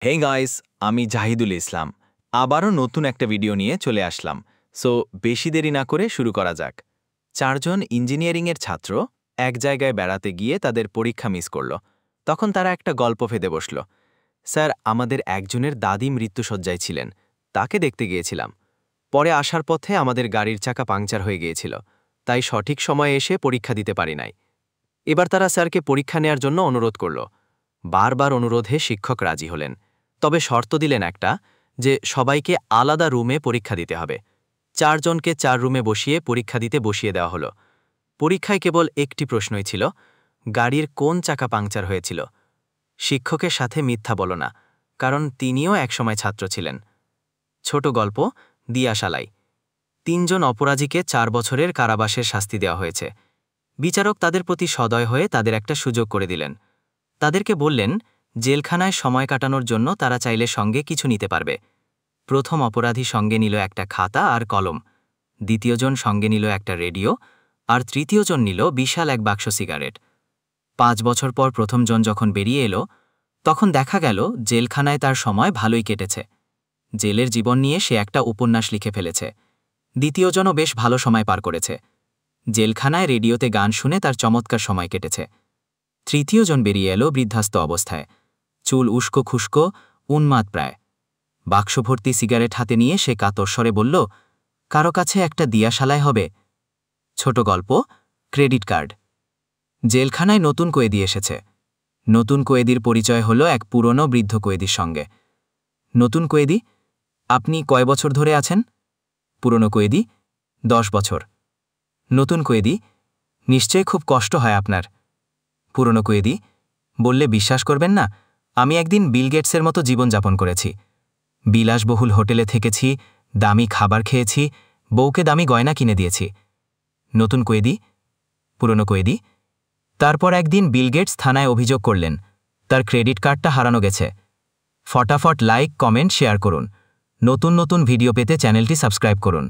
Hey guys, আমি জাহিদুল ইসলাম। আবারও নতুন একটা ভিডিও নিয়ে চলে আসলাম। সো বেশি দেরি না করে শুরু করা যাক। ৪ জন ইঞ্জিনিয়ারিংয়ের ছাত্র এক জায়গায় বেড়াতে গিয়ে তাদের পরীক্ষা মিস করল। তখন তারা একটা গল্প ফেঁদে বসল। স্যার, আমাদের একজনের দাদি মৃত্যুশয্যায় ছিলেন, তাকে দেখতে গিয়েছিলাম। পরে আসার পথে আমাদের গাড়ির চাকা পাংচার হয়ে গিয়েছিল, তাই সঠিক সময়ে এসে পরীক্ষা দিতে পারি নাই। এবার তারা স্যারকে পরীক্ষা নেয়ার জন্য অনুরোধ করল। বারবার অনুরোধে শিক্ষক রাজি হলেন, তবে শর্ত দিলেন একটা, যে সবাইকে আলাদা রুমে পরীক্ষা দিতে হবে। ৪ জনকে ৪ রুমে বসিয়ে পরীক্ষা দিতে বসিয়ে দেওয়া হলো। পরীক্ষায় কেবল একটি প্রশ্নই ছিল, গাড়ির কোন চাকা পাংচার হয়েছিল। শিক্ষকের সাথে মিথ্যা বলো না, কারণ তিনিও একসময় ছাত্র ছিলেন। ছোট গল্প, দিয়াশালাই। ৩ জন অপরাধীকে ৪ বছরের কারাবাসের শাস্তি দেওয়া হয়েছে। বিচারক তাদের প্রতি সদয় হয়ে তাদের একটা সুযোগ করে দিলেন। তাদেরকে বললেন, জেলখানায় সময় কাটানোর জন্য তারা চাইলে সঙ্গে কিছু নিতে পারবে। প্রথম অপরাধী সঙ্গে নিল একটা খাতা আর কলম, দ্বিতীয়জন সঙ্গে নিল একটা রেডিও, আর তৃতীয়জন নিল বিশাল এক বাক্স সিগারেট। ৫ বছর পর প্রথমজন যখন বেরিয়ে এলো, তখন দেখা গেল জেলখানায় তার সময় ভালোই কেটেছে। জেলের জীবন নিয়ে সে একটা উপন্যাস লিখে ফেলেছে। দ্বিতীয়জনও বেশ ভালো সময় পার করেছে। জেলখানায় রেডিওতে গান শুনে তার চমৎকার সময় কেটেছে। তৃতীয়জন বেরিয়ে এলো বৃদ্ধাস্ত অবস্থায়, চুল উস্কো খুস্কো, উন্মাদ প্রায়। বাক্স ভর্তি সিগারেট হাতে নিয়ে সে কাতর স্বরে বলল, কারো কাছে একটা দিয়াশালাই হবে? ছোট গল্প, ক্রেডিট কার্ড। জেলখানায় নতুন কয়েদি এসেছে। নতুন কয়েদির পরিচয় হলো এক পুরনো বৃদ্ধ কয়েদির সঙ্গে। নতুন কয়েদি, আপনি কয় বছর ধরে আছেন? পুরনো কয়েদি, 10 বছর। নতুন কয়েদি, নিশ্চয়ই খুব কষ্ট হয় আপনার। পুরনো কয়েদি, বললে বিশ্বাস করবেন না, আমি একদিন বিল গেটসের মতো জীবনযাপন করেছি। বিলাসবহুল হোটেলে থেকেছি, দামি খাবার খেয়েছি, বউকে দামি গয়না কিনে দিয়েছি। নতুন কয়েদি, পুরনো কয়েদি, তারপর একদিন বিল গেটস থানায় অভিযোগ করলেন, তার ক্রেডিট কার্ডটা হারানো গেছে। ফটাফট লাইক, কমেন্ট, শেয়ার করুন। নতুন নতুন ভিডিও পেতে চ্যানেলটি সাবস্ক্রাইব করুন।